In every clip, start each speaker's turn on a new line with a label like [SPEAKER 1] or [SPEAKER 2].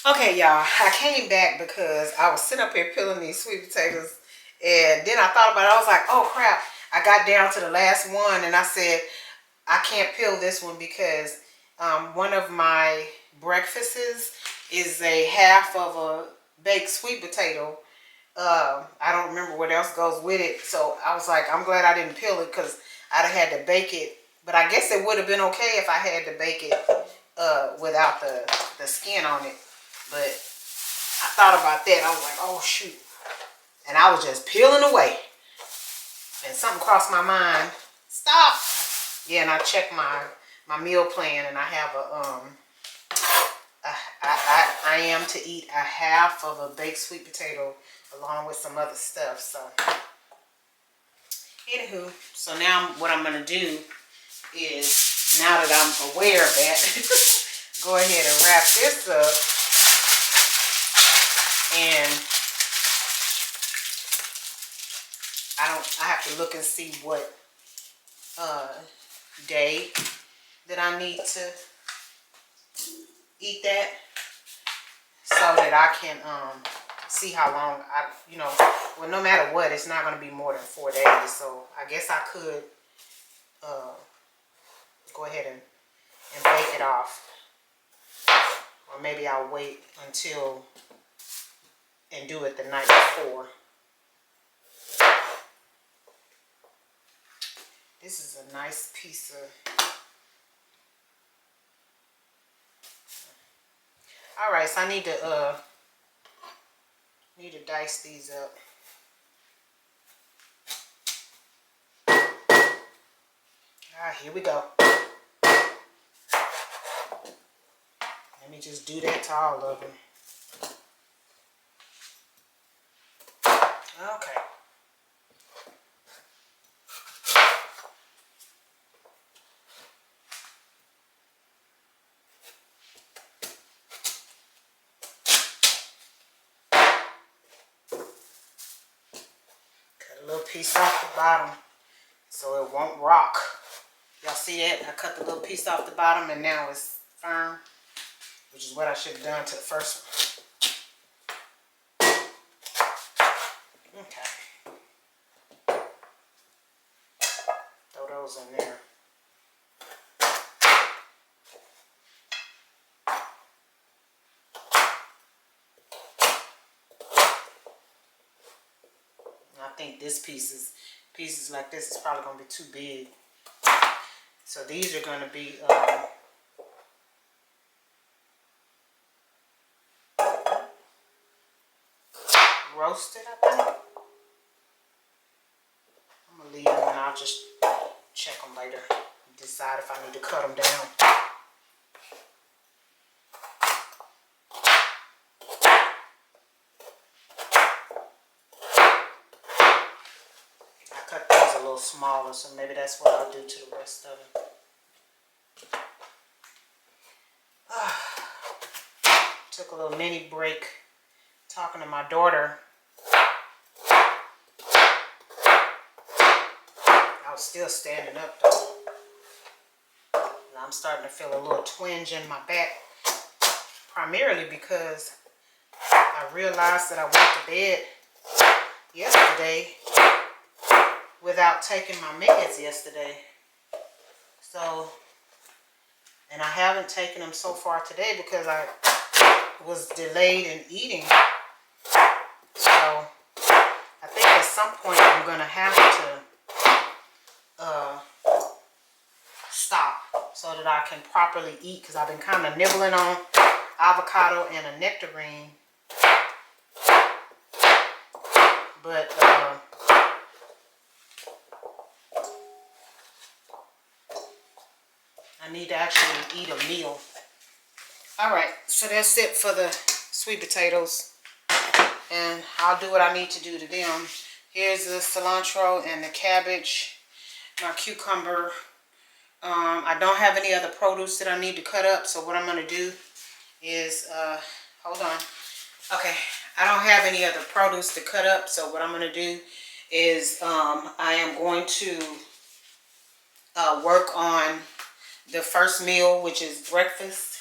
[SPEAKER 1] Okay, y'all, I came back because I was sitting up here peeling these sweet potatoes, and then I thought about it. I was like, oh crap. I got down to the last one, and I said, I can't peel this one because one of my breakfasts is a half of a baked sweet potato. I don't remember what else goes with it. So I was like, I'm glad I didn't peel it because I'd have had to bake it. But I guess it would have been okay if I had to bake it without the skin on it. But I thought about that. I was like, oh shoot. And I was just peeling away. And something crossed my mind. Stop. Yeah, and I checked my meal plan, and I have I am to eat a half of a baked sweet potato along with some other stuff. So anywho, so now what I'm gonna do is, now that I'm aware of that, go ahead and wrap this up, and I have to look and see what day that I need to eat that, so that I can see how long well, no matter what, it's not going to be more than 4 days. So I guess I could go ahead and bake it off, or maybe I'll wait until and do it the night before. This is a nice piece of. All right, so I need to dice these up. All right, here we go. Let me just do that to all of them. Okay. Cut a little piece off the bottom so it won't rock. Y'all see that? I cut the little piece off the bottom, and now it's firm, which is what I should have done to the first one. Okay. Throw those in there. I think this pieces like this is probably going to be too big. So these are going to be roasted, I think. I'm going to leave them, and I'll just check them later and decide if I need to cut them down. Cut these a little smaller, so maybe that's what I'll do to the rest of them. Took a little mini break talking to my daughter. I was still standing up though. And I'm starting to feel a little twinge in my back, primarily because I realized that I went to bed yesterday without taking my meds yesterday. So, and I haven't taken them so far today because I was delayed in eating. So I think at some point I'm going to have to stop so that I can properly eat, because I've been kind of nibbling on avocado and a nectarine. But I need to actually eat a meal. Alright, so that's it for the sweet potatoes. And I'll do what I need to do to them. Here's the cilantro and the cabbage, my cucumber. I don't have any other produce that I need to cut up, so what I'm going to do is, hold on. Okay, I don't have any other produce to cut up, so what I'm going to do is I am going to work on the first meal, which is breakfast.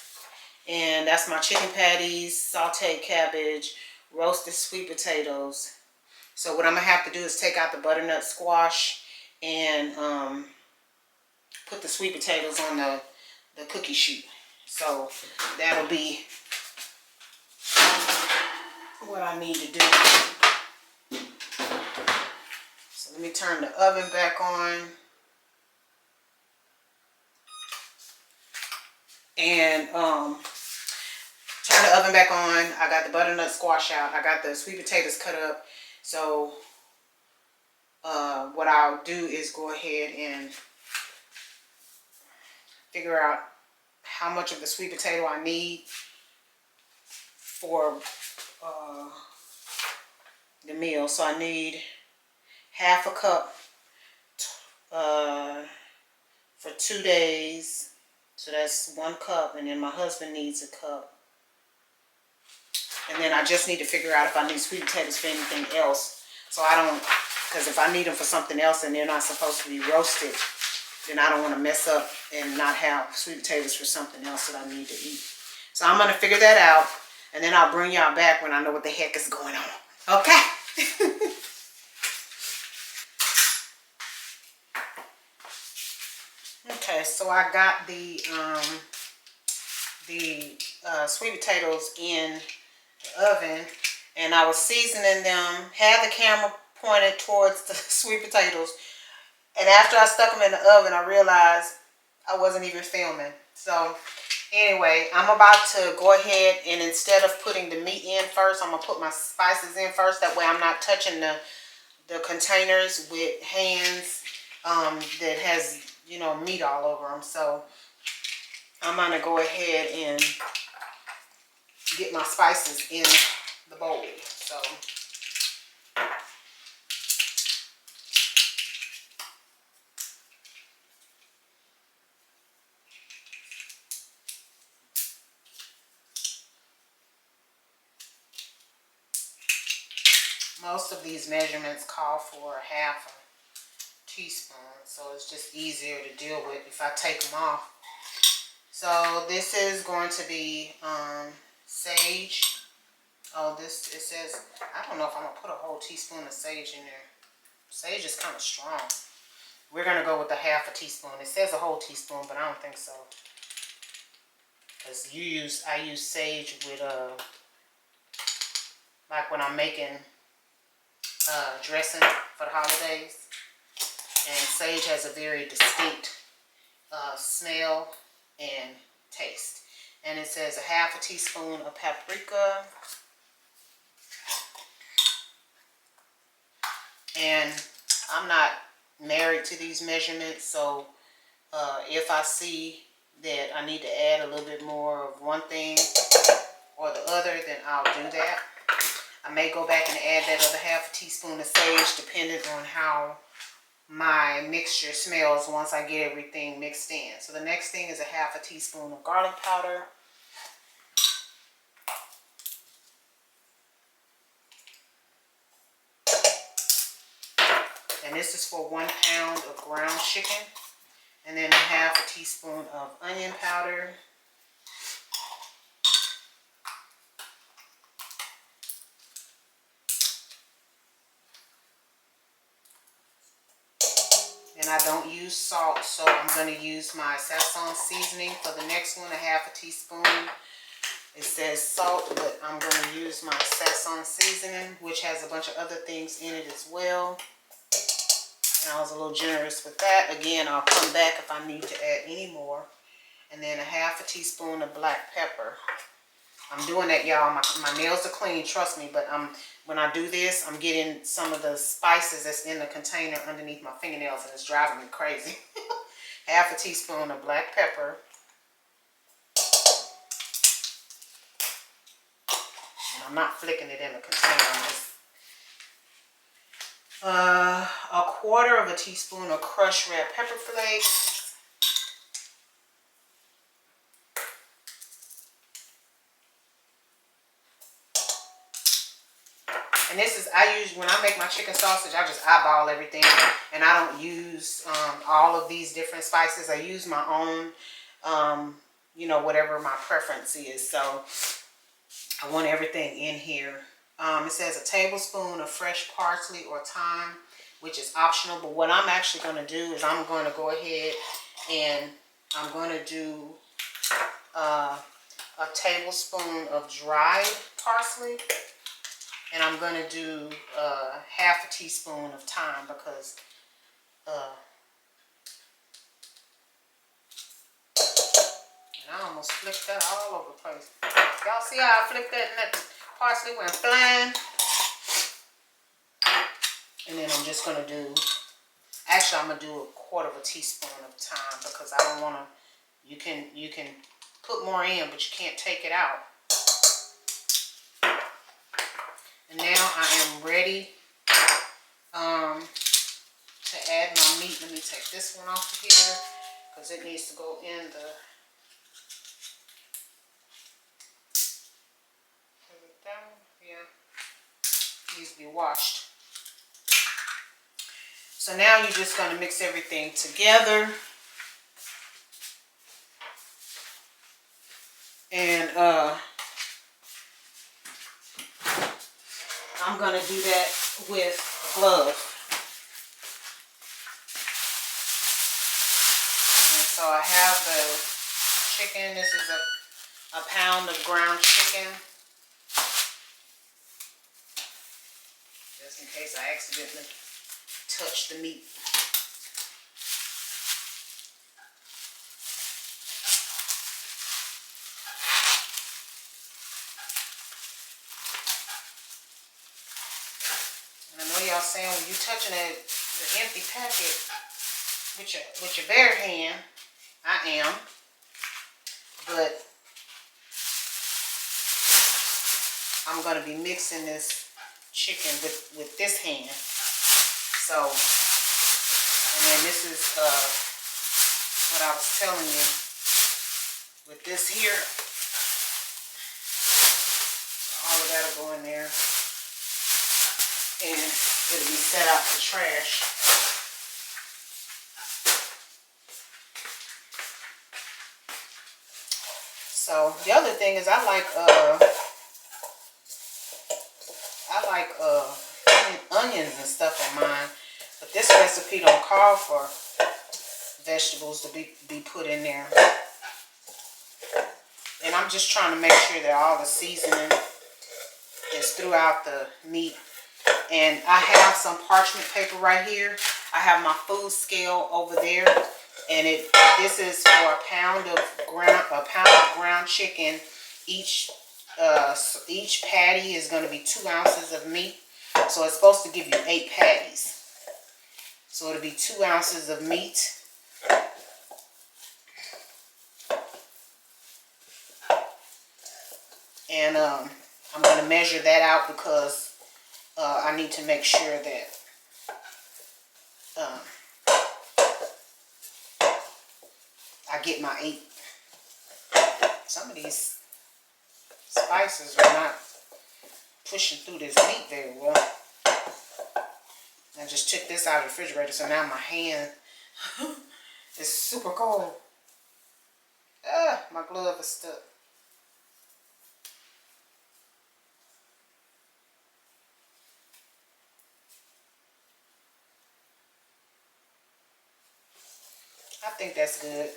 [SPEAKER 1] And that's my chicken patties, sauteed cabbage, roasted sweet potatoes. So what I'm going to have to do is take out the butternut squash and put the sweet potatoes on the cookie sheet. So that'll be what I need to do. So let me turn the oven back on. And turn the oven back on. I got the butternut squash out. I got the sweet potatoes cut up. So what I'll do is go ahead and figure out how much of the sweet potato I need for the meal. So I need half a cup for 2 days. So that's 1 cup, and then my husband needs a cup. And then I just need to figure out if I need sweet potatoes for anything else. So I don't, because if I need them for something else and they're not supposed to be roasted, then I don't want to mess up and not have sweet potatoes for something else that I need to eat. So I'm going to figure that out, and then I'll bring y'all back when I know what the heck is going on. Okay? Okay, so I got the sweet potatoes in the oven, and I was seasoning them, had the camera pointed towards the sweet potatoes, and after I stuck them in the oven, I realized I wasn't even filming. So anyway, I'm about to go ahead, and instead of putting the meat in first, I'm going to put my spices in first. That way I'm not touching the containers with hands that has, you know, meat all over them. So I'm going to go ahead and get my spices in the bowl. So most of these measurements call for half a teaspoon, so it's just easier to deal with if I take them off. So this is going to be sage. Oh, it says, I don't know if I'm going to put a whole teaspoon of sage in there. Sage is kind of strong. We're going to go with a half a teaspoon. It says a whole teaspoon, but I don't think so. Because I use sage with, like when I'm making dressing for the holidays. And sage has a very distinct smell and taste. And it says a half a teaspoon of paprika. And I'm not married to these measurements, so if I see that I need to add a little bit more of one thing or the other, then I'll do that. I may go back and add that other half a teaspoon of sage, depending on how my mixture smells once I get everything mixed in. So the next thing is a half a teaspoon of garlic powder. And this is for 1 pound of ground chicken. And then a half a teaspoon of onion powder. And I don't use salt, so I'm going to use my Sazon seasoning for the next one, a half a teaspoon. It says salt, but I'm going to use my Sazon seasoning, which has a bunch of other things in it as well. And I was a little generous with that. Again, I'll come back if I need to add any more. And then a half a teaspoon of black pepper. I'm doing that, y'all. My nails are clean, trust me. But when I do this, I'm getting some of the spices that's in the container underneath my fingernails, and it's driving me crazy. Half a teaspoon of black pepper. And I'm not flicking it in the container. I'm just a quarter of a teaspoon of crushed red pepper flakes. And this is, when I make my chicken sausage, I just eyeball everything. And I don't use all of these different spices. I use my own, you know, whatever my preference is. So I want everything in here. It says a tablespoon of fresh parsley or thyme, which is optional. But what I'm actually going to do is I'm going to go ahead and I'm going to do a tablespoon of dried parsley. And I'm going to do half a teaspoon of thyme because and I almost flipped that all over the place. Y'all see how I flipped that and that parsley went flying? And then I'm just going to do, actually I'm going to do 1/4 teaspoon of thyme because I don't want to, you can put more in, but you can't take it out. And now I am ready to add my meat. Let me take this one off of here because it needs to go in the, yeah, needs to be washed. So now you're just going to mix everything together. And I'm going to do that with a glove. And so I have the chicken. This is a pound of ground chicken. Just in case I accidentally touch the meat. And I know y'all saying when you touching the empty packet with your bare hand, I am, but I'm gonna be mixing this chicken with this hand. So, and then this is what I was telling you with this here. All of that'll go in there and it'll be set out for trash. So the other thing is I like onions and stuff in mine, but this recipe don't call for vegetables to be put in there. And I'm just trying to make sure that all the seasoning is throughout the meat. And I have some parchment paper right here. I have my food scale over there, and this is for a pound of ground chicken. Each patty is going to be 2 ounces of meat. So it's supposed to give you 8 patties. So it'll be 2 ounces of meat. And I'm going to measure that out because I need to make sure that I get my 8. Some of these spices are not pushing through this meat very well. I just took this out of the refrigerator, so now my hand is super cold. My glove is stuck. I think that's good.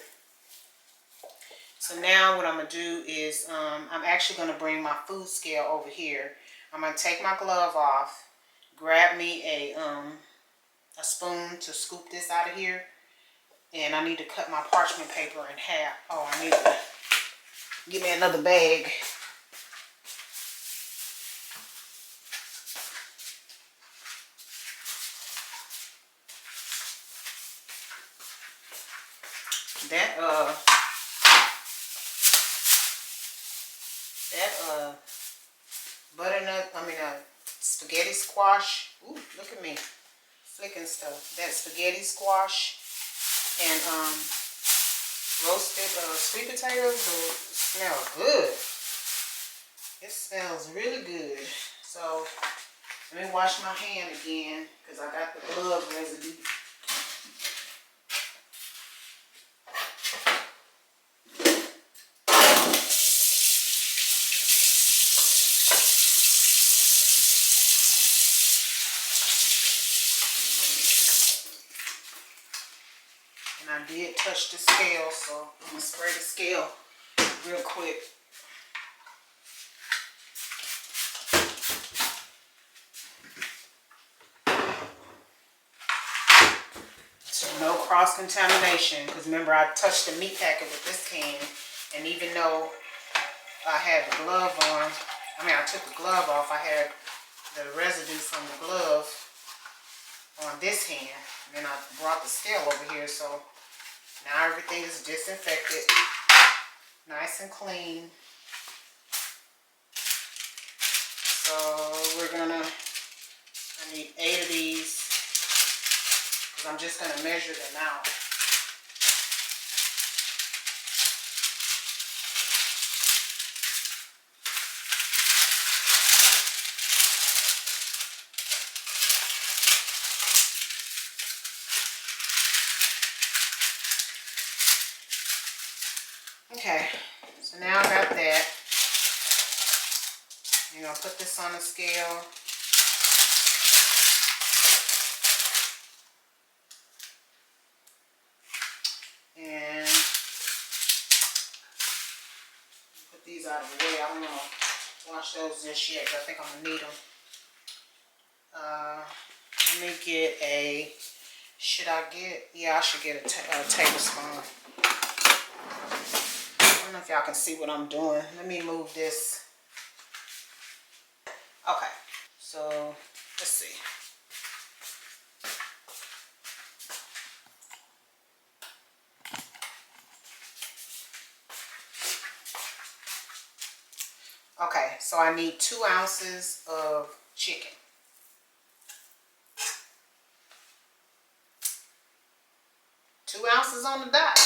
[SPEAKER 1] So now what I'm going to do is I'm actually going to bring my food scale over here. I'm going to take my glove off, grab me a spoon to scoop this out of here, and I need to cut my parchment paper in half. Oh, I need to get me another bag. Spaghetti squash. Ooh, look at me flicking stuff. That spaghetti squash and roasted sweet potatoes will smell good. It smells really good. So let me wash my hand again because I got the glove residue. I did touch the scale, so I'm going to spray the scale real quick. So no cross-contamination, because remember I touched the meat packet with this can, and even though I had the glove on, I took the glove off, I had the residue from the glove on this hand. And then I brought the scale over here, so now everything is disinfected, nice and clean. So we're gonna, I need 8 of these, because I'm just gonna measure them out. Okay, so now I got that. You're going to put this on the scale. And put these out of the way. I don't want to wash those just yet, but I think I'm going to need them. Let me get a, I should get a tablespoon. I don't know if y'all can see what I'm doing. Let me move this. Okay, so let's see. Okay, so I need 2 ounces of chicken. Two ounces on the dot.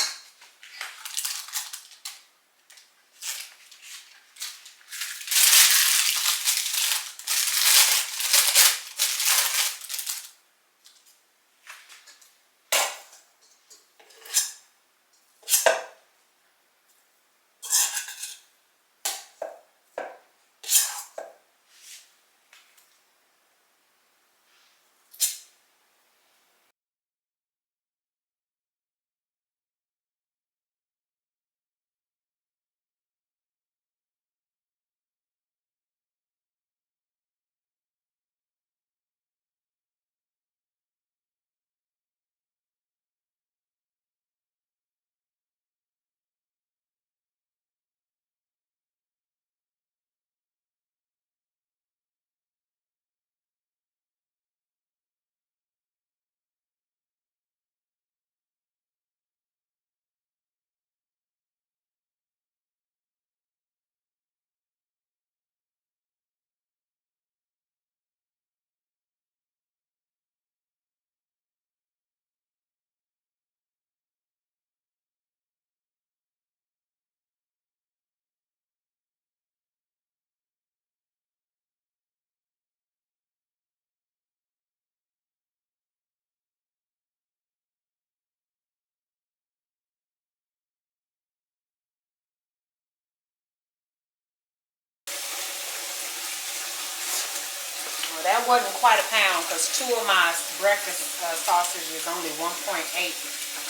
[SPEAKER 1] That wasn't quite a pound, because 2 of my breakfast sausage is only 1.8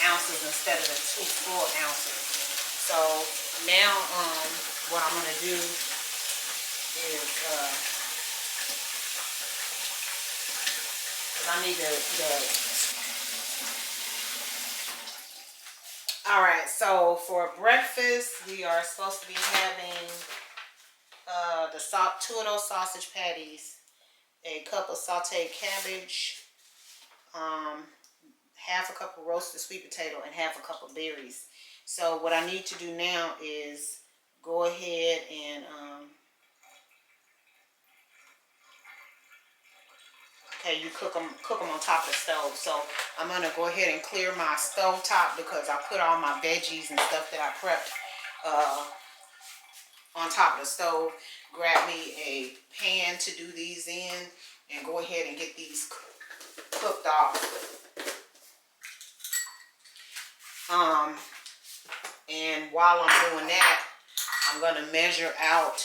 [SPEAKER 1] ounces instead of the 2 full ounces. So now what I'm going to do is, because I need alright, so for breakfast we are supposed to be having the 2 of those sausage patties, a cup of sauteed cabbage, half a cup of roasted sweet potato, and half a cup of berries. So what I need to do now is go ahead and okay, you cook them on top of the stove. So I'm gonna go ahead and clear my stove top, because I put all my veggies and stuff that I prepped on top of the stove. Grab me a pan to do these in, and go ahead and get these cooked off. And while I'm doing that, I'm gonna measure out.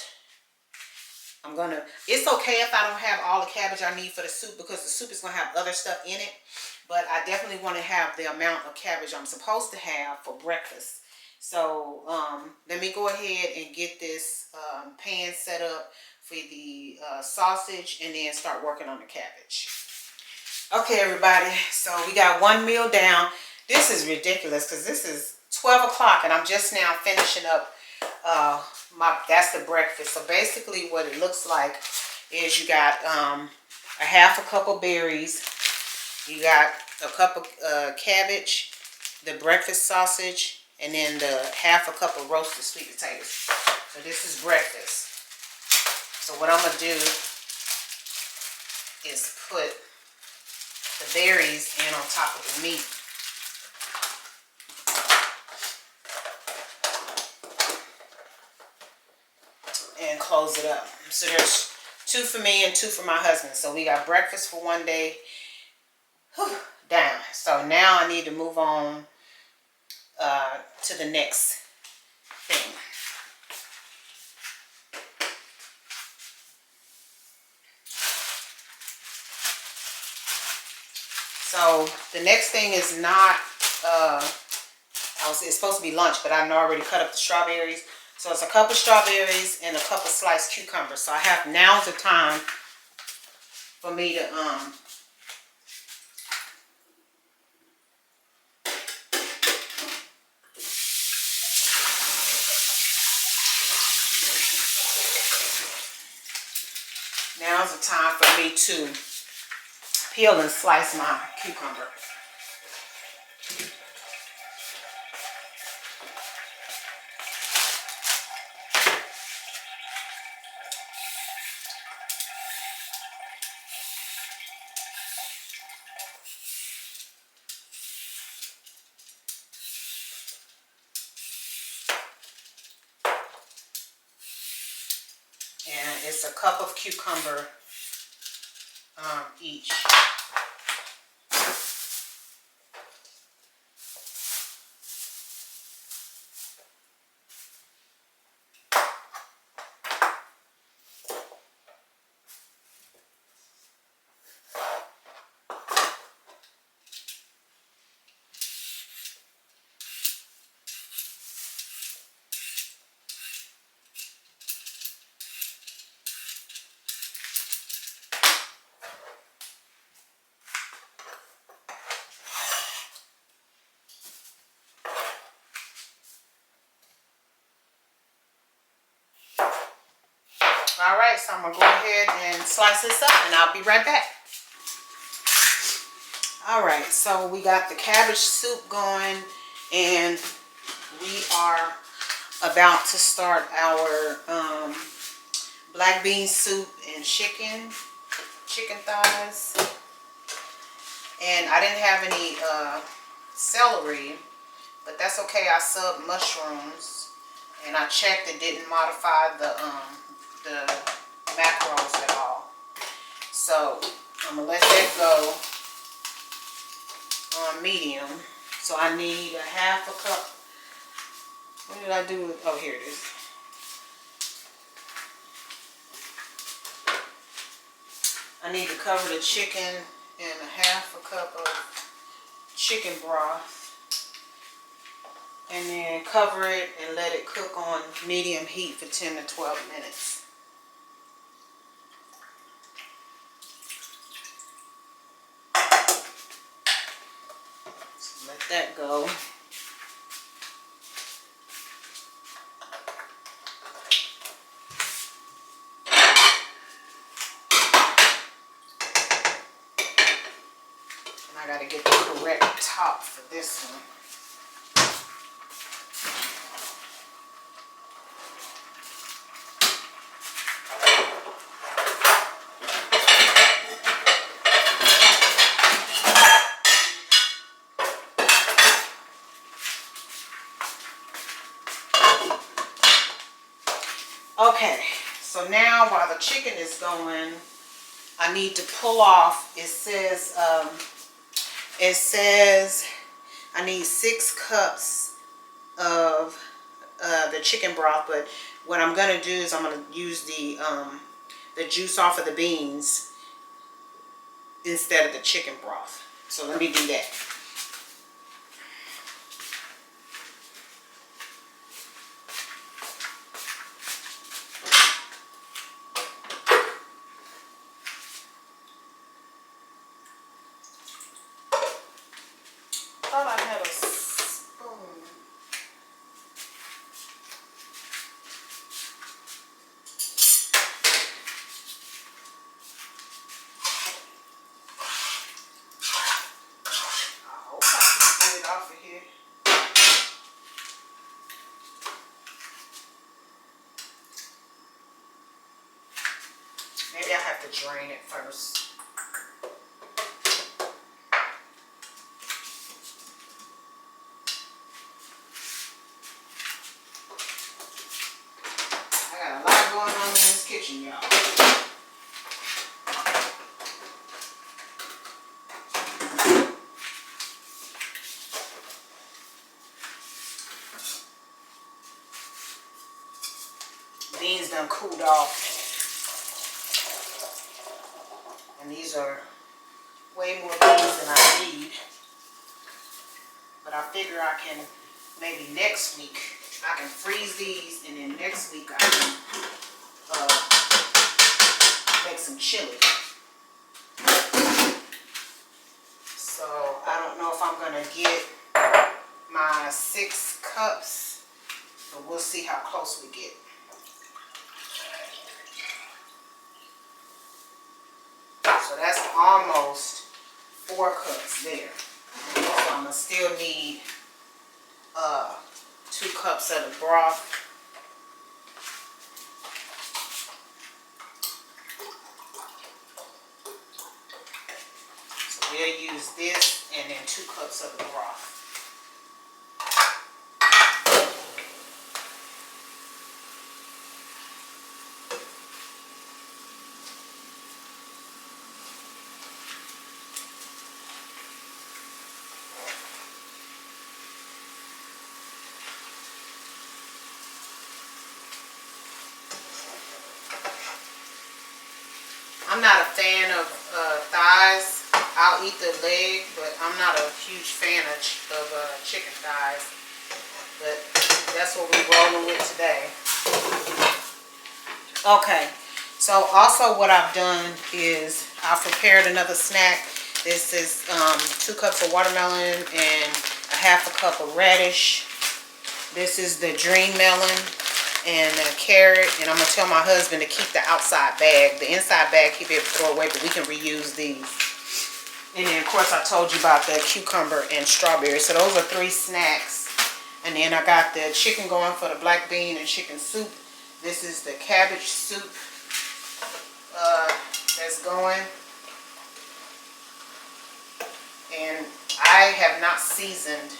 [SPEAKER 1] It's okay if I don't have all the cabbage I need for the soup, because the soup is gonna have other stuff in it. but I definitely want to have the amount of cabbage I'm supposed to have for breakfast. So let me go ahead and get this pan set up for the sausage, and then start working on the cabbage. Okay, everybody, so we got one meal down. This is ridiculous because this is 12 o'clock and I'm just now finishing up that's the breakfast. So basically what it looks like is you got a half a cup of berries, you got a cup of cabbage, the breakfast sausage, and then the half a cup of roasted sweet potatoes. So this is breakfast. So what I'm going to do is put the berries in on top of the meat. And close it up. So there's 2 for me and 2 for my husband. So we got breakfast for one day. Down. So now I need to move on to the next thing. So the next thing is not, it's supposed to be lunch, but I already cut up the strawberries. So it's a cup of strawberries and a cup of sliced cucumbers. So I have, now's the time for me to now's the time for me to peel and slice my cucumber. And it's a cup of cucumber each. All right, so I'm going to go ahead and slice this up, and I'll be right back. All right, so we got the cabbage soup going, and we are about to start our black bean soup and chicken thighs. And I didn't have any celery, but that's okay. I subbed mushrooms, and I checked. It didn't modify the macros at all. So I'm gonna let that go on medium. So I need a half a cup. What did I do? Oh, here it is. I need to cover the chicken in a half a cup of chicken broth. And then cover it and let it cook on medium heat for 10 to 12 minutes. So let that go. And I gotta get the correct top for this one. Okay, so now while the chicken is going, I need to pull off. It says I need 6 cups of the chicken broth, but what I'm gonna do is I'm gonna use the juice off of the beans instead of the chicken broth. So let me do that. I thought I had a spoon. I hope I can get it off of here. Maybe I have to drain it first. I got a lot going on in this kitchen, y'all. Beans done cooled off. And these are way more beans than I need. But I figure I can, maybe next week, I can freeze these, and then next week I can make some chili. So I don't know if I'm gonna get my 6 cups, but we'll see how close we get. So that's almost 4 cups there. So I'm gonna still need 2 cups of the broth. So we'll use this and then 2 cups of the broth. I'm not a fan of thighs. I'll eat the leg, but I'm not a huge fan of chicken thighs. But that's what we're rolling with today. Okay, so also what I've done is I've prepared another snack. This is 2 cups of watermelon and a half a cup of radish. This is the dream melon and a carrot, and I'm going to tell my husband to keep the outside bag. The inside bag he'll be able to throw away, but we can reuse these. And then, of course, I told you about the cucumber and strawberry. So those are 3 snacks. And then I got the chicken going for the black bean and chicken soup. This is the cabbage soup that's going. And I have not seasoned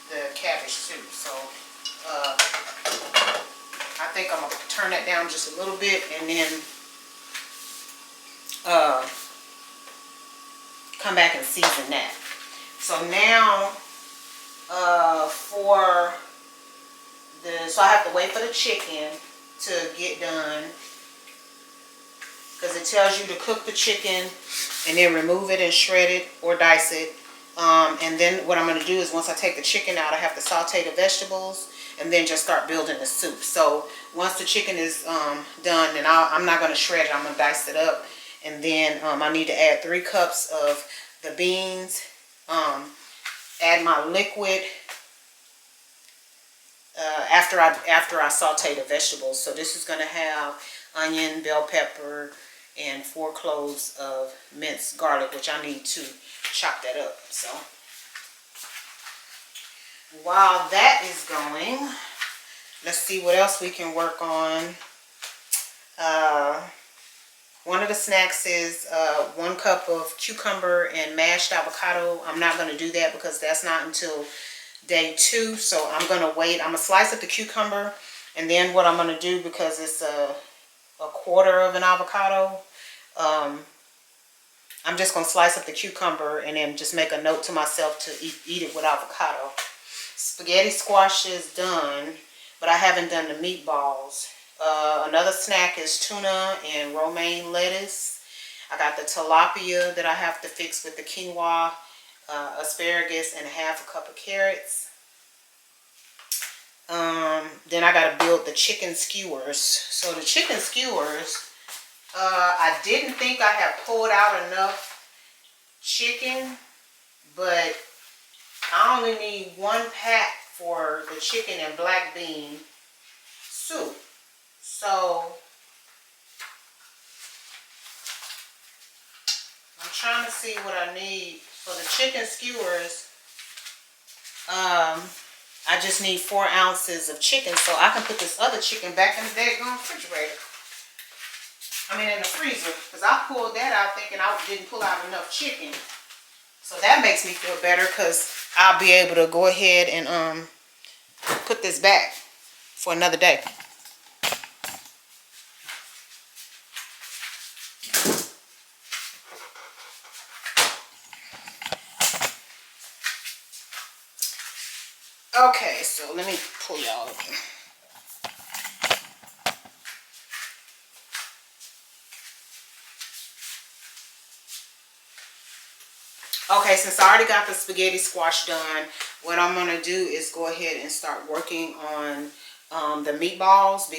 [SPEAKER 1] the cabbage soup, so I think I'm going to turn that down just a little bit and then come back and season that. So now so I have to wait for the chicken to get done, because it tells you to cook the chicken and then remove it and shred it or dice it. And then what I'm going to do is once I take the chicken out, I have to saute the vegetables and then just start building the soup. So once the chicken is done, then I'm not going to shred it. I'm going to dice it up. And then I need to add 3 cups of the beans. Add my liquid after I saute the vegetables. So this is going to have onion, bell pepper, and 4 cloves of minced garlic, which I need to chop that up. So while that is going, let's see what else we can work on. One of the snacks is 1 cup of cucumber and mashed avocado. I'm not going to do that because that's not until day 2. So I'm going to wait. I'm going to slice up the cucumber, and then what I'm going to do, because it's a quarter of an avocado, I'm just going to slice up the cucumber and then just make a note to myself to eat it with avocado. Spaghetti squash is done, but I haven't done the meatballs. Another snack is tuna and romaine lettuce. I got the tilapia that I have to fix with the quinoa asparagus, and half a cup of carrots. Then I gotta build the chicken skewers. So the chicken skewers, I didn't think I had pulled out enough chicken, but I only need 1 pack for the chicken and black bean soup. So I'm trying to see what I need for the chicken skewers. I just need 4 ounces of chicken, so I can put this other chicken back in the daggone refrigerator. I mean in the freezer, because I pulled that out thinking I didn't pull out enough chicken. So that makes me feel better, because I'll be able to go ahead and put this back for another day. Okay, so let me pull y'all up here. Okay, since I already got the spaghetti squash done, what I'm going to do is go ahead and start working on the meatballs,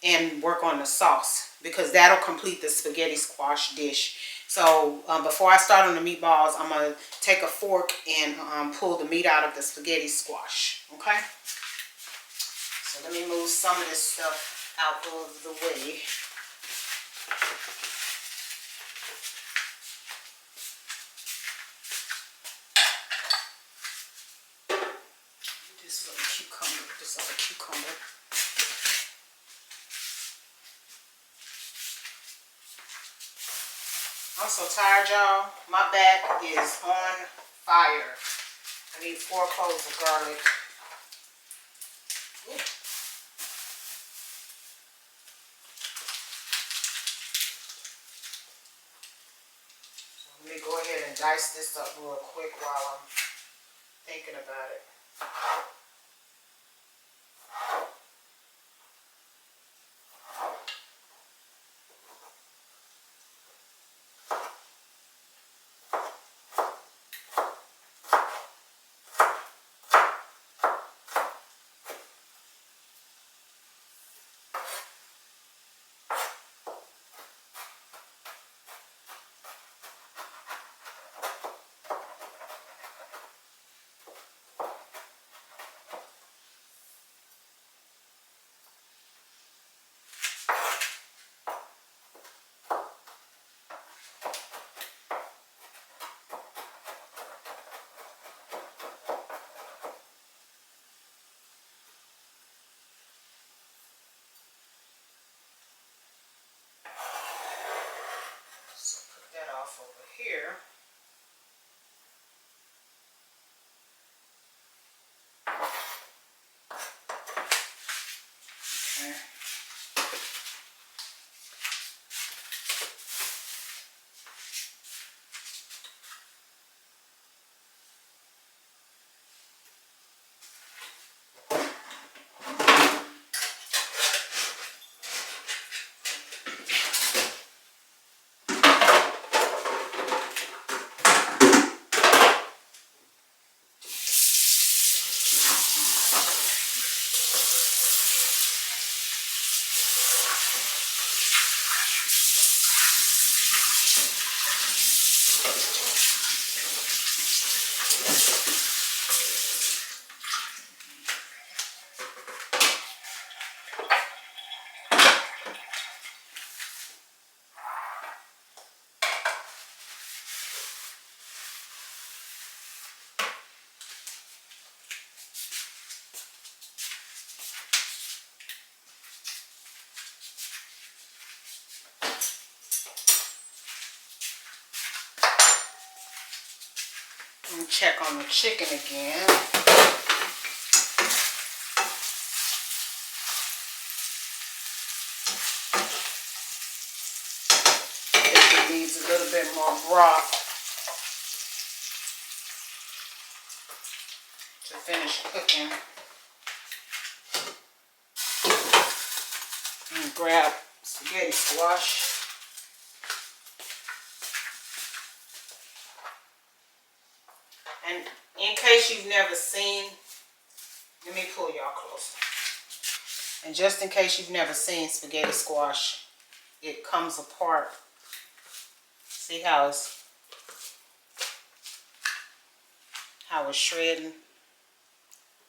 [SPEAKER 1] and work on the sauce, because that'll complete the spaghetti squash dish. So before I start on the meatballs, I'm going to take a fork and pull the meat out of the spaghetti squash. Okay? So let me move some of this stuff out of the way. This little cucumber, this other cucumber. I'm so tired, y'all. My back is on fire. I need 4 cloves of garlic. Ooh. So let me go ahead and dice this up real quick while I'm thinking about it. So put that off over here. Okay. And check on the chicken again. It needs a little bit more broth to finish cooking. And grab spaghetti squash. And in case you've never seen, let me pull y'all closer. And just in case you've never seen spaghetti squash, it comes apart. See how it's shredding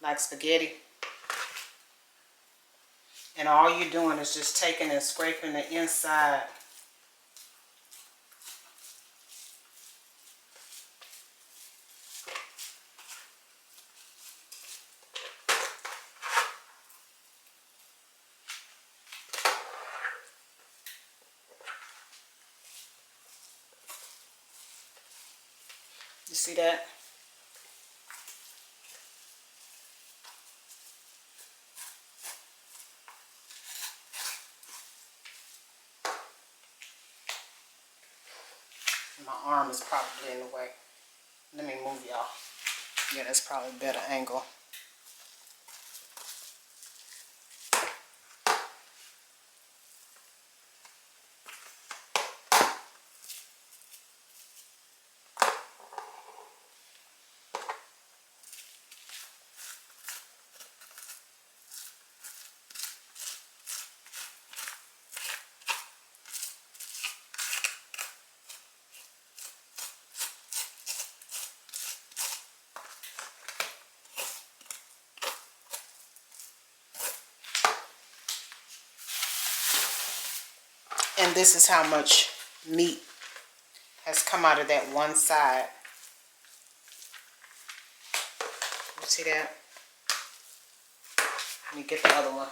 [SPEAKER 1] like spaghetti. And all you're doing is just taking and scraping the inside. You see that? My arm is probably in the way. Let me move y'all. Yeah, that's probably a better angle. And this is how much meat has come out of that one side. You see that? Let me get the other one.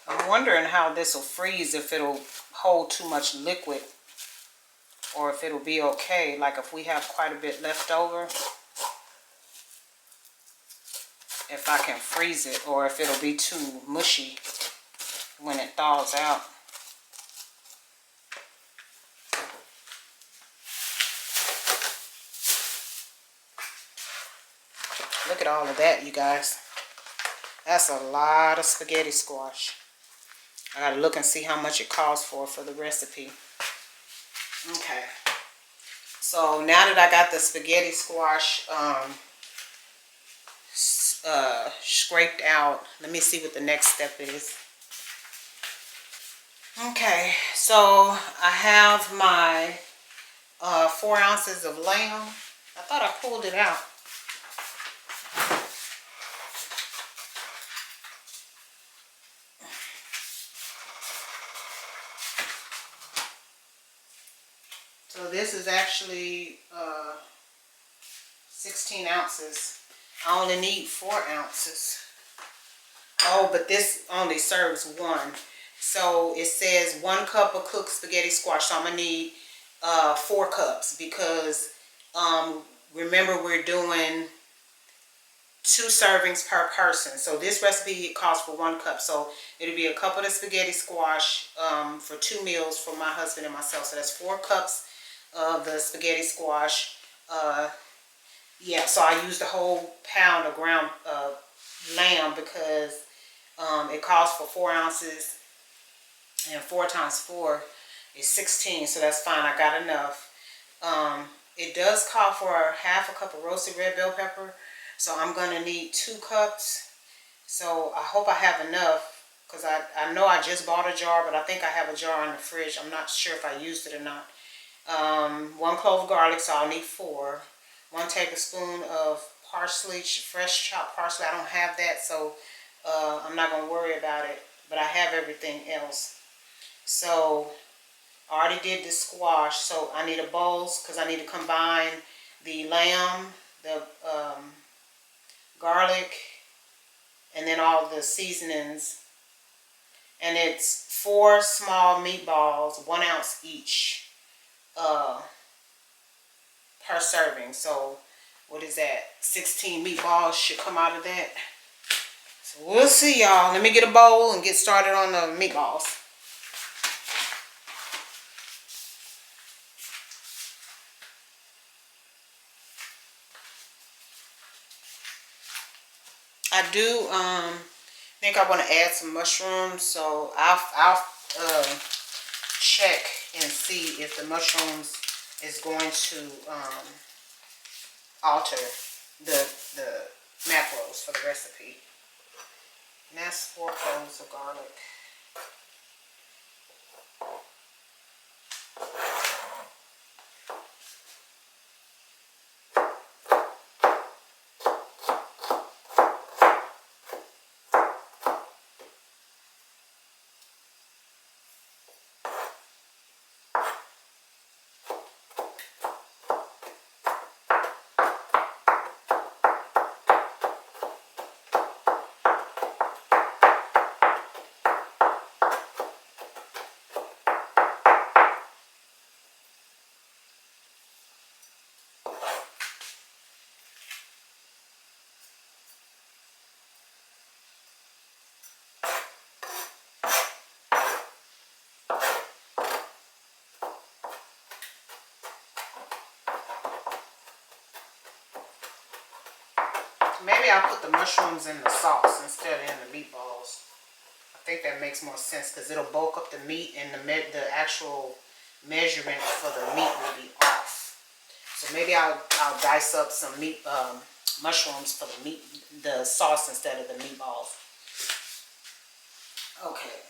[SPEAKER 1] I'm wondering how this will freeze, if it'll hold too much liquid or if it'll be okay. Like if we have quite a bit left over, if I can freeze it, or if it'll be too mushy when it thaws out. Look at all of that, you guys. That's a lot of spaghetti squash. I gotta look and see how much it calls for the recipe. Okay. So now that I got the spaghetti squash scraped out, let me see what the next step is. Okay, so I have my 4 ounces of lamb. I thought I pulled it out. So this is actually 16 ounces. I only need 4 ounces. Oh, but this only serves 1. So it says 1 cup of cooked spaghetti squash. So I'm going to need 4 cups because remember we're doing 2 servings per person. So this recipe calls for 1 cup. So it'll be a cup of the spaghetti squash for 2 meals for my husband and myself. So that's 4 cups of the spaghetti squash. Yeah, so I used a whole pound of ground lamb because it calls for 4 ounces, and 4 times 4 is 16, so that's fine. I got enough. It does call for ½ a cup of roasted red bell pepper, so I'm going to need 2 cups. So I hope I have enough because I know I just bought a jar, but I think I have a jar in the fridge. I'm not sure if I used it or not. 1 clove of garlic, so I'll need 4. 1 tablespoon of parsley, fresh chopped parsley. I don't have that, so I'm not going to worry about it, but I have everything else. So I already did the squash, so I need a bowl because I need to combine the lamb, the garlic, and then all the seasonings. And it's 4 small meatballs, 1 ounce each, per serving. So what is that? 16 meatballs should come out of that. So we'll see, y'all. Let me get a bowl and get started on the meatballs. I do think I want to add some mushrooms, so I'll check and see if the mushrooms is going to alter the macros for the recipe. And that's 4 cloves of garlic. Maybe I'll put the mushrooms in the sauce instead of in the meatballs. I think that makes more sense because it'll bulk up the meat and the actual measurement for the meat will be off. So maybe I'll dice up some meat mushrooms for the sauce instead of the meatballs. Okay.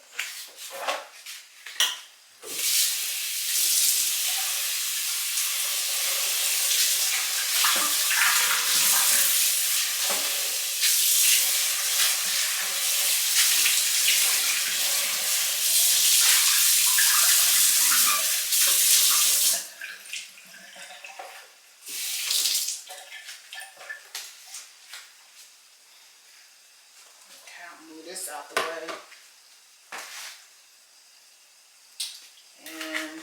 [SPEAKER 1] I'll move this out the way. And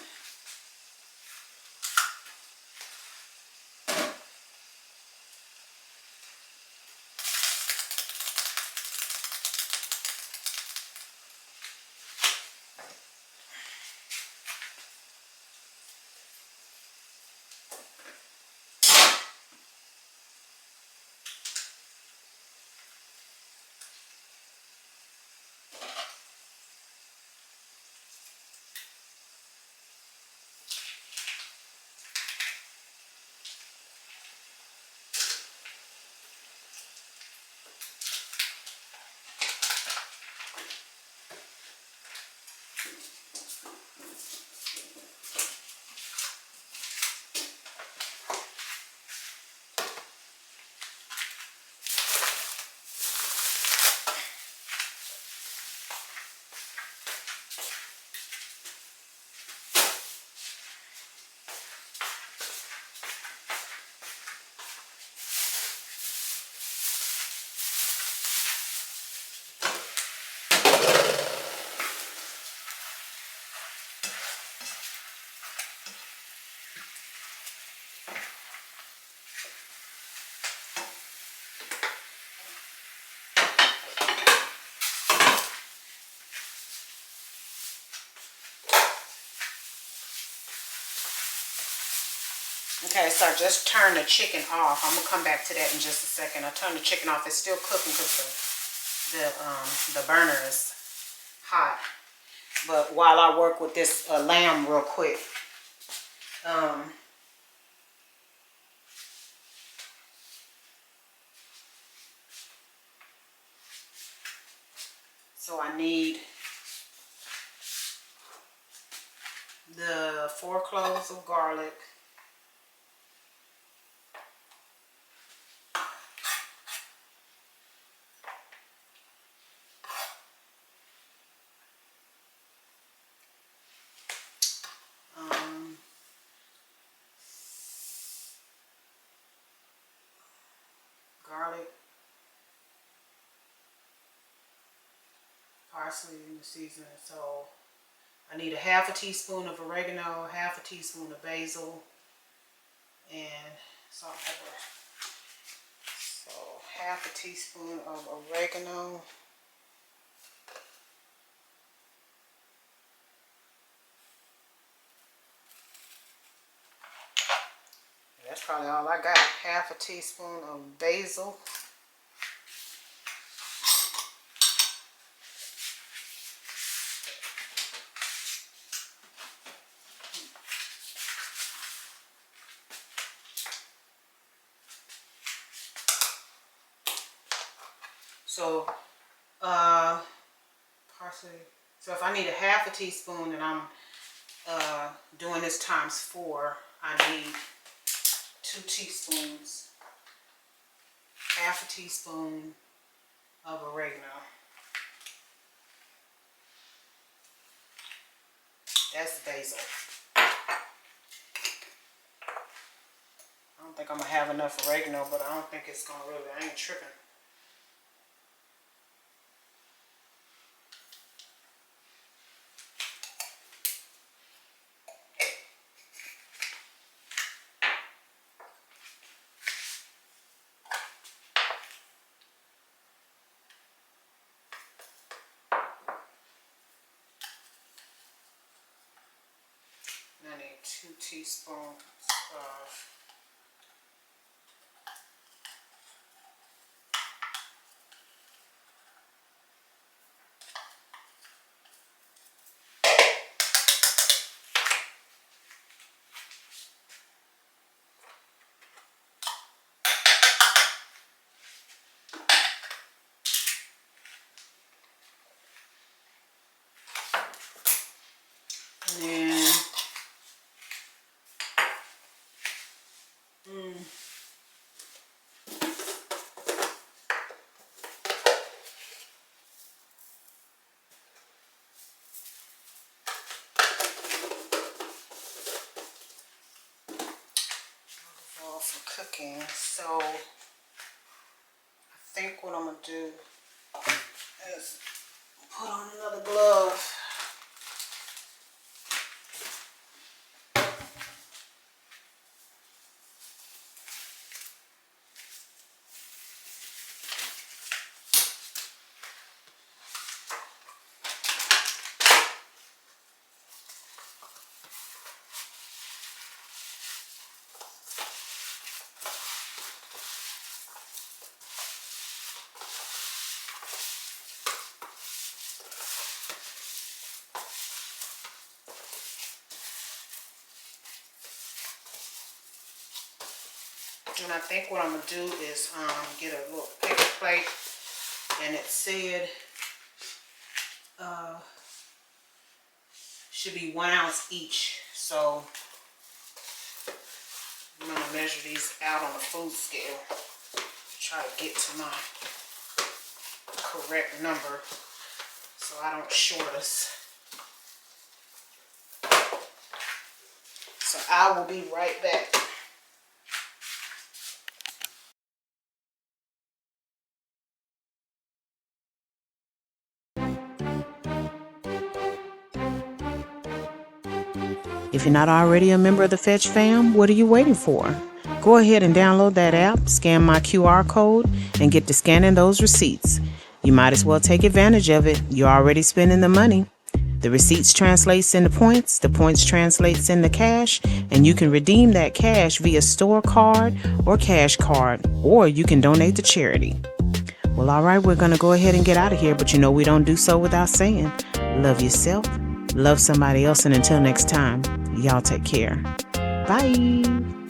[SPEAKER 1] okay, so I just turned the chicken off. I'm gonna come back to that in just a second. I turned the chicken off. It's still cooking because the burner is hot. But while I work with this lamb real quick, so I need the 4 cloves of garlic. parsley in the seasoning. So I need a half a teaspoon of oregano, half a teaspoon of basil, and salt and pepper. So half a teaspoon of oregano. That's probably all I got. Half a teaspoon of basil. So, parsley. So if I need a half a teaspoon and I'm doing this times 4, I need 2 teaspoons, half a teaspoon of oregano. That's the basil. I don't think I'm gonna have enough oregano, but I don't think it's gonna really, I ain't tripping. I need 2 teaspoons of and then for cooking. So I think what I'm gonna do is put on another glove. And I think what I'm going to do is get a little paper plate, and it said should be 1 ounce each. So I'm going to measure these out on the food scale, try to get to my correct number so I don't short us. So I will be right back. If you're not already a member of the Fetch fam, what are you waiting for? Go ahead and download that app, scan my QR code, and get to scanning those receipts. You might as well take advantage of it. You're already spending the money. The receipts translates into points, the points translates into cash, and you can redeem that cash via store card or cash card, or you can donate to charity. Well, all right, we're going to go ahead and get out of here, but you know we don't do so without saying, love yourself, love somebody else, and until next time, y'all take care. Bye.